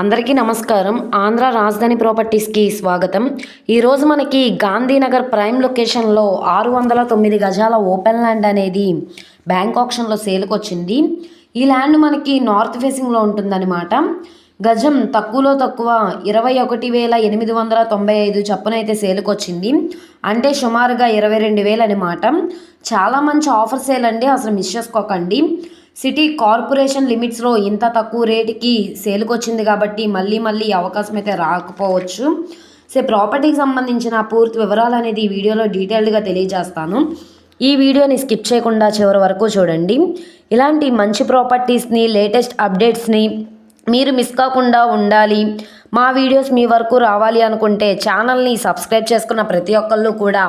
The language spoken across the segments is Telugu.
అందరికీ నమస్కారం. ఆంధ్ర రాజధాని ప్రాపర్టీస్కి స్వాగతం. ఈరోజు మనకి గాంధీనగర్ ప్రైమ్ లొకేషన్లో 609 గజాల ఓపెన్ ల్యాండ్ అనేది బ్యాంక్ ఆప్షన్లో సేల్కి వచ్చింది. ఈ ల్యాండ్ మనకి నార్త్ ఫేసింగ్లో ఉంటుందన్నమాట. గజం తక్కువలో తక్కువ 21,895 చొప్పున అయితే సేల్కి వచ్చింది. అంటే సుమారుగా 22,000 అనమాట. చాలా మంచి ఆఫర్ సేల్ అండి, అసలు మిస్ చేసుకోకండి. సిటీ కార్పొరేషన్ లిమిట్స్లో ఇంత తక్కువ రేటుకి సేల్కి వచ్చింది కాబట్టి మళ్ళీ అవకాశం అయితే రాకపోవచ్చు. సో ప్రాపర్టీకి సంబంధించిన పూర్తి వివరాలు అనేది ఈ వీడియోలో డీటెయిల్డ్గా తెలియజేస్తాను. ఈ వీడియోని స్కిప్ చేయకుండా చివరి వరకు చూడండి. ఇలాంటి మంచి ప్రాపర్టీస్ని, లేటెస్ట్ అప్డేట్స్ని మీరు మిస్ కాకుండా ఉండాలి, మా వీడియోస్ మీ వరకు రావాలి అనుకుంటే ఛానల్ని సబ్స్క్రైబ్ చేసుకున్న ప్రతి ఒక్కళ్ళు కూడా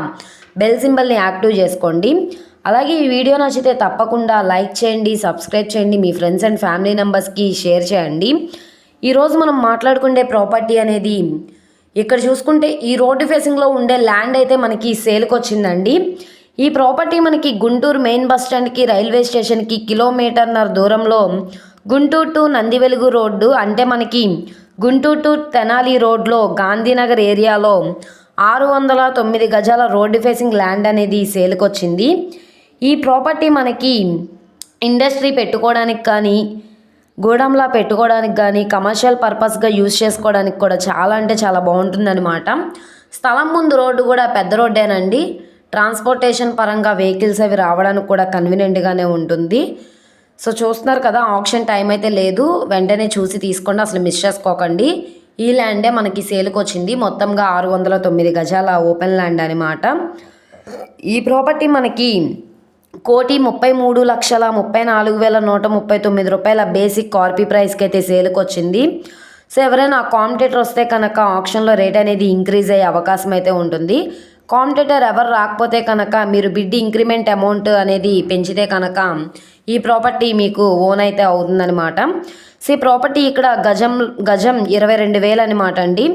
బెల్ సింబల్ని యాక్టివ్ చేసుకోండి. అలాగే ఈ వీడియో నచ్చితే తప్పకుండా లైక్ చేయండి, సబ్స్క్రైబ్ చేయండి, మీ ఫ్రెండ్స్ అండ్ ఫ్యామిలీ మెంబర్స్కి షేర్ చేయండి. ఈరోజు మనం మాట్లాడుకునే ప్రాపర్టీ అనేది ఇక్కడ చూసుకుంటే ఈ రోడ్డు ఫేసింగ్లో ఉండే ల్యాండ్ అయితే మనకి సేల్కి వచ్చిందండి. ఈ ప్రాపర్టీ మనకి గుంటూరు మెయిన్ బస్ స్టాండ్కి, రైల్వే స్టేషన్కి కిలోమీటర్న్నర దూరంలో గుంటూరు టు నందివెలుగు రోడ్డు, అంటే మనకి గుంటూరు టు తెనాలి రోడ్లో గాంధీనగర్ ఏరియాలో 609 గజాల రోడ్డు ఫేసింగ్ ల్యాండ్ అనేది సేల్కి వచ్చింది. ఈ ప్రాపర్టీ మనకి ఇండస్ట్రీ పెట్టుకోవడానికి కానీ, గోడంలా పెట్టుకోవడానికి కానీ, కమర్షియల్ పర్పస్గా యూజ్ చేసుకోవడానికి కూడా చాలా అంటే చాలా బాగుంటుందన్నమాట. స్థలం ముందు రోడ్డు కూడా పెద్ద రోడ్డేనండి. ట్రాన్స్పోర్టేషన్ పరంగా వెహికల్స్ అవి రావడానికి కూడా కన్వీనియంట్గానే ఉంటుంది. సో చూస్తున్నారు కదా, ఆప్షన్ టైం అయితే లేదు, వెంటనే చూసి తీసుకోండి, అసలు మిస్ చేసుకోకండి. ఈ ల్యాండే మనకి సేల్కి వచ్చింది. మొత్తంగా 609 గజాల ఓపెన్ ల్యాండ్ అనమాట. ఈ ప్రాపర్టీ మనకి 1,33,34,139 రూపాయల బేసిక్ కార్పీ ప్రైస్కి అయితే సేల్కి వచ్చింది. సో ఎవరైనా కాంపిటేటర్ వస్తే కనుక ఆప్షన్లో రేట్ అనేది ఇంక్రీజ్ అయ్యే అవకాశం అయితే ఉంటుంది. కాంపిటేటర్ ఎవరు రాకపోతే కనుక మీరు బిడ్ ఇంక్రిమెంట్ అమౌంట్ అనేది పెంచితే కనుక ఈ ప్రాపర్టీ మీకు ఓన్ అయితే అవుతుందన్నమాట. సో ఈ ప్రాపర్టీ ఇక్కడ గజం 22,000 అనమాట అండి.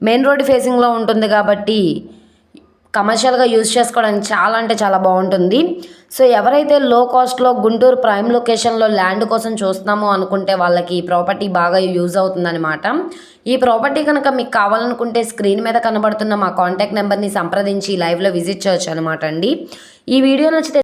మెయిన్ రోడ్ ఫేసింగ్లో ఉంటుంది కాబట్టి కమర్షియల్గా యూజ్ చేసుకోవడానికి చాలా అంటే చాలా బాగుంటుంది. సో ఎవరైతే లో కాస్ట్లో గుంటూరు ప్రైమ్ లొకేషన్లో ల్యాండ్ కోసం చూస్తున్నామో అనుకుంటే వాళ్ళకి ఈ ప్రాపర్టీ బాగా యూజ్ అవుతుందన్నమాట. ఈ ప్రాపర్టీ కనుక మీకు కావాలనుకుంటే స్క్రీన్ మీద కనబడుతున్న మా కాంటాక్ట్ నెంబర్ని సంప్రదించి లైవ్లో విజిట్ చేయొచ్చు అనమాట అండి. ఈ వీడియో నచ్చితే